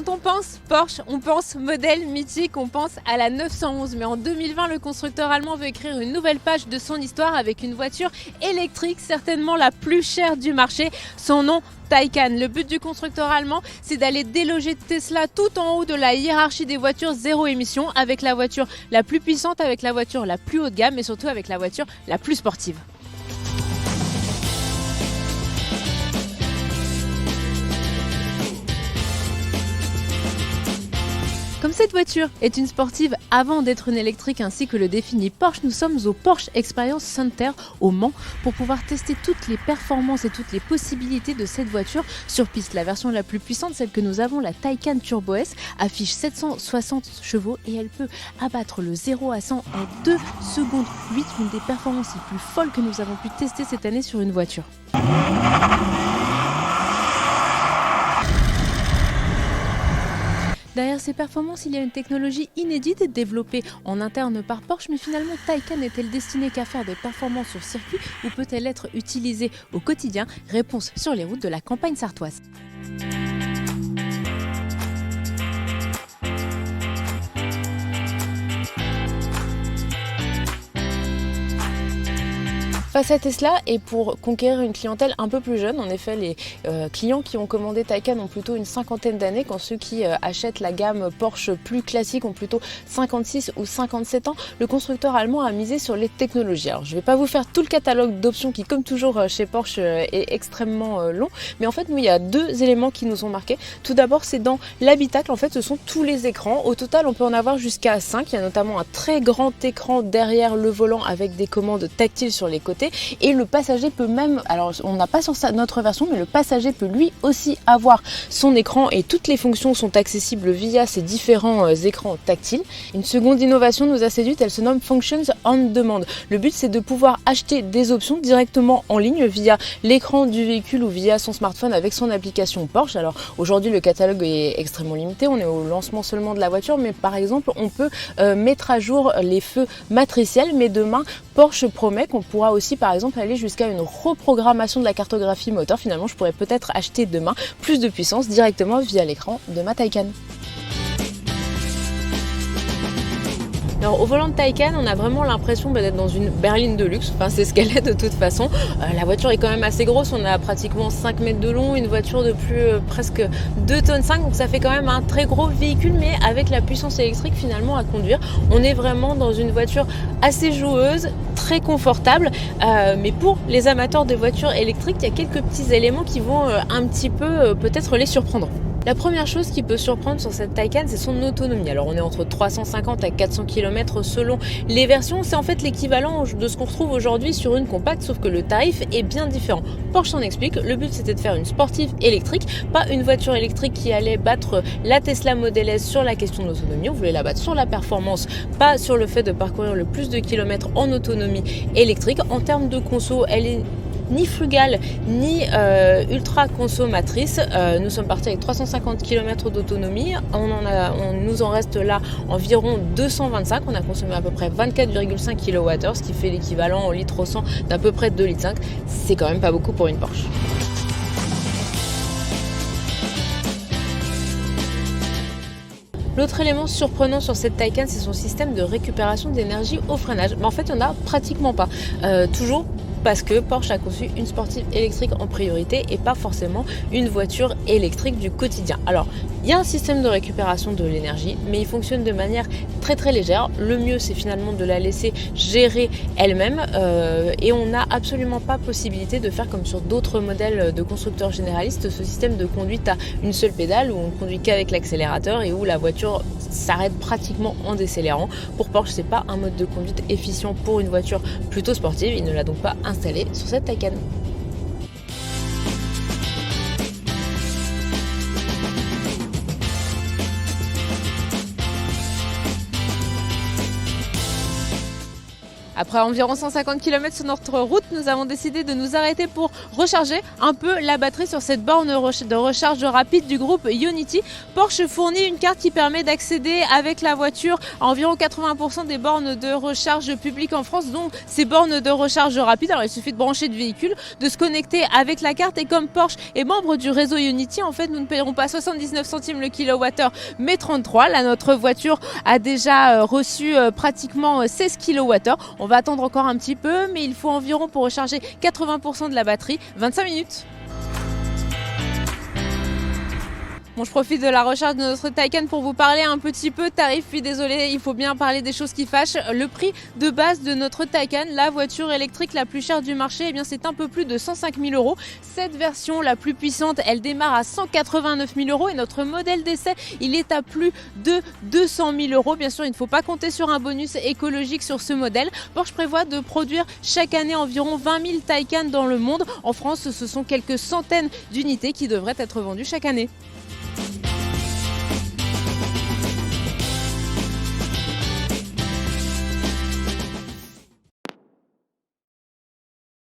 Quand on pense Porsche, on pense modèle mythique, on pense à la 911. Mais en 2020, le constructeur allemand veut écrire une nouvelle page de son histoire avec une voiture électrique, certainement la plus chère du marché. Son nom, Taycan. Le but du constructeur allemand, c'est d'aller déloger Tesla tout en haut de la hiérarchie des voitures zéro émission, avec la voiture la plus puissante, avec la voiture la plus haut de gamme et surtout avec la voiture la plus sportive. Comme cette voiture est une sportive avant d'être une électrique ainsi que le définit Porsche, nous sommes au Porsche Experience Center au Mans pour pouvoir tester toutes les performances et toutes les possibilités de cette voiture sur piste. La version la plus puissante, celle que nous avons, la Taycan Turbo S, affiche 760 chevaux et elle peut abattre le 0 à 100 en 2 secondes 8, une des performances les plus folles que nous avons pu tester cette année sur une voiture. Derrière ces performances, il y a une technologie inédite développée en interne par Porsche, mais finalement Taycan est-elle destinée qu'à faire des performances sur circuit ou peut-elle être utilisée au quotidien? Réponse sur les routes de la campagne sarthoise. Face à Tesla et pour conquérir une clientèle un peu plus jeune, en effet les clients qui ont commandé Taycan ont plutôt une cinquantaine d'années, quand ceux qui achètent la gamme Porsche plus classique ont plutôt 56 ou 57 ans. Le constructeur allemand a misé sur les technologies. Alors je ne vais pas vous faire tout le catalogue d'options qui, comme toujours chez Porsche, est extrêmement long, mais en fait nous il y a deux éléments qui nous ont marqués. Tout d'abord c'est dans l'habitacle, en fait ce sont tous les écrans. Au total on peut en avoir jusqu'à 5, il y a notamment un très grand écran derrière le volant avec des commandes tactiles sur les côtés. Et le passager peut même, alors on n'a pas sur notre version, mais le passager peut lui aussi avoir son écran et toutes les fonctions sont accessibles via ces différents écrans tactiles. Une seconde innovation nous a séduite, elle se nomme Functions on Demand. Le but c'est de pouvoir acheter des options directement en ligne via l'écran du véhicule ou via son smartphone avec son application Porsche. Alors aujourd'hui le catalogue est extrêmement limité, on est au lancement seulement de la voiture, mais par exemple on peut mettre à jour les feux matriciels, mais demain Porsche promet qu'on pourra aussi par exemple aller jusqu'à une reprogrammation de la cartographie moteur. Finalement je pourrais peut-être acheter demain plus de puissance directement via l'écran de ma Taycan. Alors au volant de Taycan, on a vraiment l'impression d'être dans une berline de luxe, enfin c'est ce qu'elle est de toute façon. La voiture est quand même assez grosse, on a pratiquement 5 mètres de long, une voiture de plus presque 2 tonnes 5, donc ça fait quand même un très gros véhicule, mais avec la puissance électrique finalement à conduire, on est vraiment dans une voiture assez joueuse, très confortable, mais pour les amateurs de voitures électriques, il y a quelques petits éléments qui vont un petit peu peut-être les surprendre. La première chose qui peut surprendre sur cette Taycan, c'est son autonomie. Alors on est entre 350 à 400 km selon les versions. C'est en fait l'équivalent de ce qu'on retrouve aujourd'hui sur une compacte, sauf que le tarif est bien différent. Porsche s'en explique, le but c'était de faire une sportive électrique, pas une voiture électrique qui allait battre la Tesla Model S sur la question de l'autonomie. On voulait la battre sur la performance, pas sur le fait de parcourir le plus de kilomètres en autonomie électrique. En termes de conso, elle est ni frugale ni ultra consommatrice. Nous sommes partis avec 350 km d'autonomie. On nous en reste là environ 225. On a consommé à peu près 24,5 kWh, ce qui fait l'équivalent en litre au 100 d'à peu près 2,5 litres. C'est quand même pas beaucoup pour une Porsche. L'autre élément surprenant sur cette Taycan, c'est son système de récupération d'énergie au freinage. Mais en fait, il n'y en a pratiquement pas. Toujours parce que Porsche a conçu une sportive électrique en priorité et pas forcément une voiture électrique du quotidien. Alors, il y a un système de récupération de l'énergie, mais il fonctionne de manière très très légère. Le mieux, c'est finalement de la laisser gérer elle-même et on n'a absolument pas possibilité de faire comme sur d'autres modèles de constructeurs généralistes, ce système de conduite à une seule pédale où on ne conduit qu'avec l'accélérateur et où la voiture s'arrête pratiquement en décélérant. Pour Porsche, c'est pas un mode de conduite efficient pour une voiture plutôt sportive. Il ne l'a donc pas installé sur cette Taycan. Après environ 150 km sur notre route, nous avons décidé de nous arrêter pour recharger un peu la batterie sur cette borne de recharge rapide du groupe Ionity. Porsche fournit une carte qui permet d'accéder avec la voiture à environ 80% des bornes de recharge publiques en France, dont ces bornes de recharge rapide. Alors il suffit de brancher le véhicule, de se connecter avec la carte, et comme Porsche est membre du réseau Ionity, en fait nous ne paierons pas 79 centimes le kilowattheure mais 33. Là notre voiture a déjà reçu pratiquement 16 kWh. On va attendre encore un petit peu, mais il faut environ pour recharger 80% de la batterie 25 minutes. Bon, je profite de la recharge de notre Taycan pour vous parler un petit peu tarif, puis désolé, il faut bien parler des choses qui fâchent. Le prix de base de notre Taycan, la voiture électrique la plus chère du marché, eh bien c'est un peu plus de 105 000 euros. Cette version la plus puissante, elle démarre à 189 000 euros et notre modèle d'essai, il est à plus de 200 000 euros. Bien sûr, il ne faut pas compter sur un bonus écologique sur ce modèle. Porsche prévoit de produire chaque année environ 20 000 Taycan dans le monde. En France, ce sont quelques centaines d'unités qui devraient être vendues chaque année.